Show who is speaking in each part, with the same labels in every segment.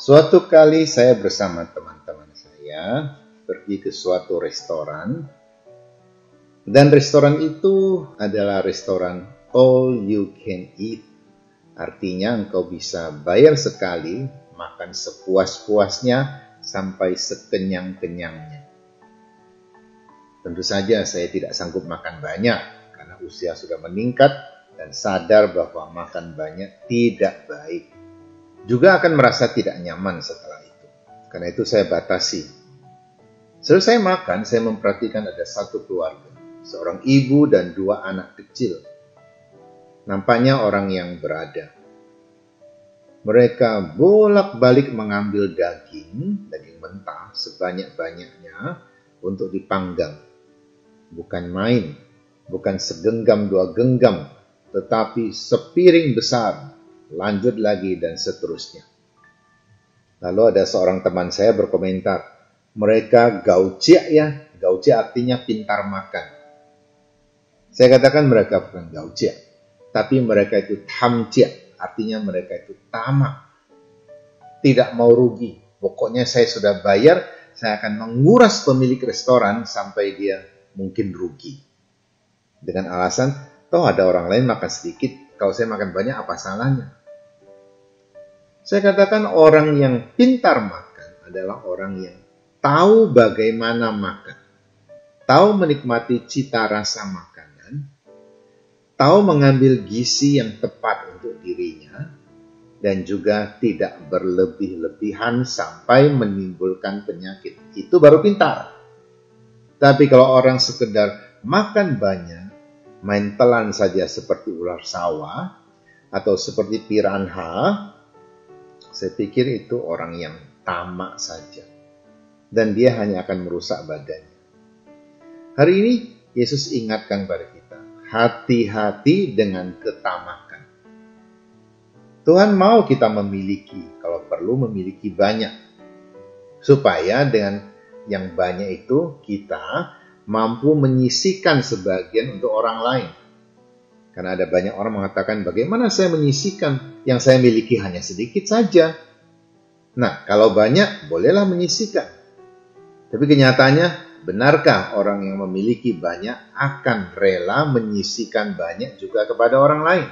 Speaker 1: Suatu kali saya bersama teman-teman saya pergi ke suatu restoran, dan restoran itu adalah restoran all you can eat. Artinya engkau bisa bayar sekali, makan sepuas-puasnya sampai sekenyang-kenyangnya. Tentu saja saya tidak sanggup makan banyak karena usia sudah meningkat dan sadar bahwa makan banyak tidak baik. Juga akan merasa tidak nyaman setelah itu. Karena itu saya batasi. Selesai makan, saya memperhatikan ada satu keluarga. Seorang ibu dan 2 anak kecil. Nampaknya orang yang berada. Mereka bolak-balik mengambil daging mentah sebanyak-banyaknya untuk dipanggang. Bukan main, bukan segenggam 2 genggam, tetapi sepiring besar. Lanjut lagi dan seterusnya. Lalu ada seorang teman saya berkomentar, mereka gaucia ya, gaucia artinya pintar makan. Saya katakan mereka bukan gaucia, tapi mereka itu tamcia, artinya mereka itu tamak. Tidak mau rugi, pokoknya saya sudah bayar, saya akan menguras pemilik restoran sampai dia mungkin rugi. Dengan alasan, toh ada orang lain makan sedikit, kalau saya makan banyak apa salahnya? Saya katakan orang yang pintar makan adalah orang yang tahu bagaimana makan, tahu menikmati cita rasa makanan, tahu mengambil gizi yang tepat untuk dirinya, dan juga tidak berlebih-lebihan sampai menimbulkan penyakit. Itu baru pintar. Tapi kalau orang sekedar makan banyak, main telan saja seperti ular sawah, atau seperti piranha, saya pikir itu orang yang tamak saja. Dan dia hanya akan merusak badannya. Hari ini Yesus ingatkan pada kita, hati-hati dengan ketamakan. Tuhan mau kita memiliki, kalau perlu memiliki banyak. Supaya dengan yang banyak itu kita mampu menyisihkan sebagian untuk orang lain. Karena ada banyak orang mengatakan, bagaimana saya menyisihkan? Yang saya miliki hanya sedikit saja. Nah, kalau banyak, bolehlah menyisihkan. Tapi kenyataannya, benarkah orang yang memiliki banyak akan rela menyisihkan banyak juga kepada orang lain?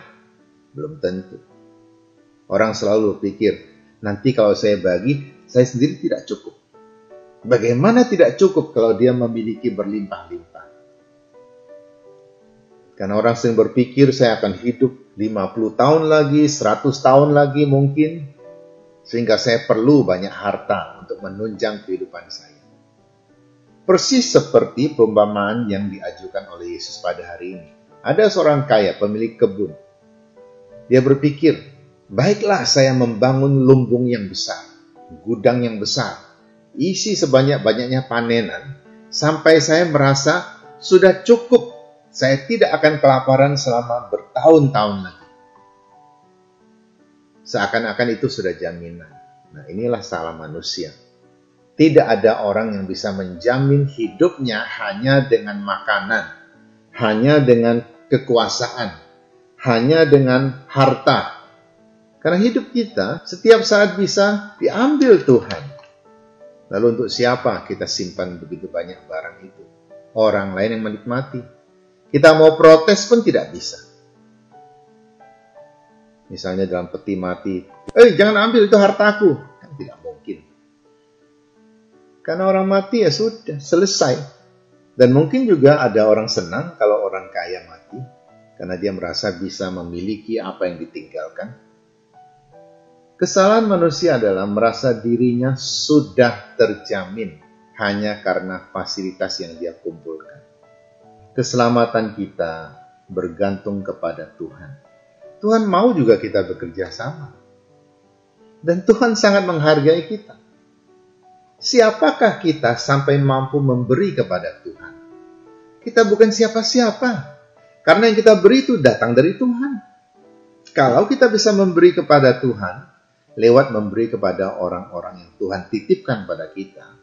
Speaker 1: Belum tentu. Orang selalu berpikir, nanti kalau saya bagi, saya sendiri tidak cukup. Bagaimana tidak cukup kalau dia memiliki berlimpah-limpah? Karena orang sering berpikir saya akan hidup 50 tahun lagi, 100 tahun lagi mungkin. Sehingga saya perlu banyak harta untuk menunjang kehidupan saya. Persis seperti perumpamaan yang diajukan oleh Yesus pada hari ini. Ada seorang kaya, pemilik kebun. Dia berpikir, baiklah saya membangun lumbung yang besar, gudang yang besar, isi sebanyak-banyaknya panenan, sampai saya merasa sudah cukup. Saya tidak akan kelaparan selama bertahun-tahun lagi. Seakan-akan itu sudah jaminan. Nah, inilah salah manusia. Tidak ada orang yang bisa menjamin hidupnya hanya dengan makanan, hanya dengan kekuasaan, hanya dengan harta. Karena hidup kita setiap saat bisa diambil Tuhan. Lalu untuk siapa kita simpan begitu banyak barang itu? Orang lain yang menikmati. Kita mau protes pun tidak bisa. Misalnya dalam peti mati, jangan ambil itu hartaku. Kan tidak mungkin. Karena orang mati ya sudah, selesai. Dan mungkin juga ada orang senang kalau orang kaya mati. Karena dia merasa bisa memiliki apa yang ditinggalkan. Kesalahan manusia adalah merasa dirinya sudah terjamin hanya karena fasilitas yang dia kumpulkan. Keselamatan kita bergantung kepada Tuhan. Tuhan mau juga kita bekerja sama. Dan Tuhan sangat menghargai kita. Siapakah kita sampai mampu memberi kepada Tuhan? Kita bukan siapa-siapa. Karena yang kita beri itu datang dari Tuhan. Kalau kita bisa memberi kepada Tuhan, lewat memberi kepada orang-orang yang Tuhan titipkan pada kita,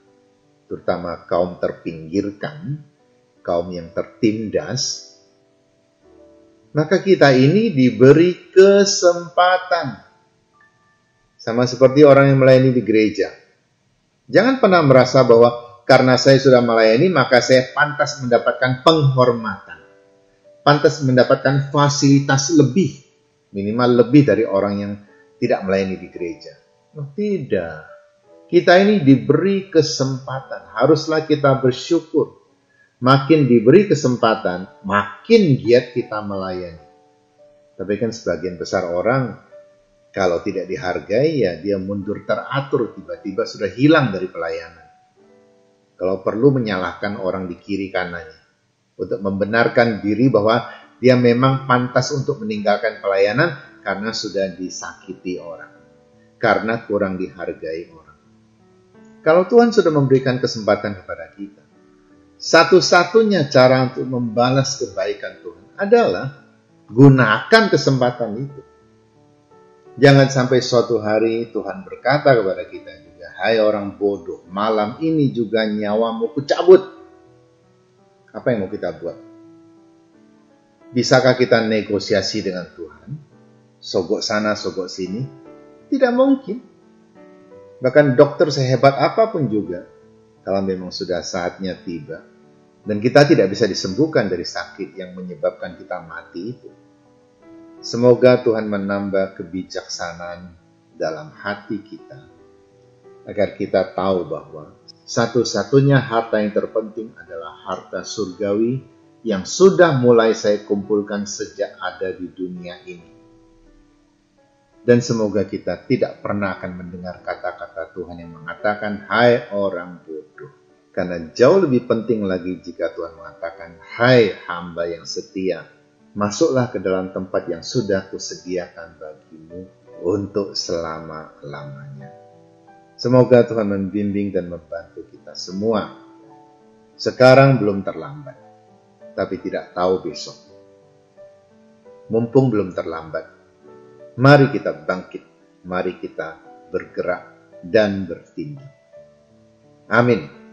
Speaker 1: terutama kaum terpinggirkan, kaum yang tertindas, maka kita ini diberi kesempatan. Sama seperti orang yang melayani di gereja. Jangan pernah merasa bahwa karena saya sudah melayani, maka saya pantas mendapatkan penghormatan. Pantas mendapatkan fasilitas lebih. Minimal lebih dari orang yang tidak melayani di gereja. Oh, tidak. Kita ini diberi kesempatan. Haruslah kita bersyukur. Makin diberi kesempatan, makin giat kita melayani. Tapi kan sebagian besar orang, kalau tidak dihargai, ya dia mundur teratur, tiba-tiba sudah hilang dari pelayanan. Kalau perlu menyalahkan orang di kiri kanannya, untuk membenarkan diri bahwa dia memang pantas untuk meninggalkan pelayanan karena sudah disakiti orang, karena kurang dihargai orang. Kalau Tuhan sudah memberikan kesempatan kepada kita, satu-satunya cara untuk membalas kebaikan Tuhan adalah gunakan kesempatan itu. Jangan sampai suatu hari Tuhan berkata kepada kita juga, hai orang bodoh, malam ini juga nyawamu kucabut. Apa yang mau kita buat? Bisakah kita negosiasi dengan Tuhan? Sogok sana, sogok sini? Tidak mungkin. Bahkan dokter sehebat apapun juga, kalau memang sudah saatnya tiba, dan kita tidak bisa disembuhkan dari sakit yang menyebabkan kita mati itu. Semoga Tuhan menambah kebijaksanaan dalam hati kita, agar kita tahu bahwa satu-satunya harta yang terpenting adalah harta surgawi yang sudah mulai saya kumpulkan sejak ada di dunia ini. Dan semoga kita tidak pernah akan mendengar kata-kata Tuhan yang mengatakan, hai orang bodoh. Karena jauh lebih penting lagi jika Tuhan mengatakan, hai hamba yang setia, masuklah ke dalam tempat yang sudah kusediakan bagimu untuk selama-lamanya. Semoga Tuhan membimbing dan membantu kita semua. Sekarang belum terlambat, tapi tidak tahu besok. Mumpung belum terlambat, mari kita bangkit, mari kita bergerak dan bertindak. Amin.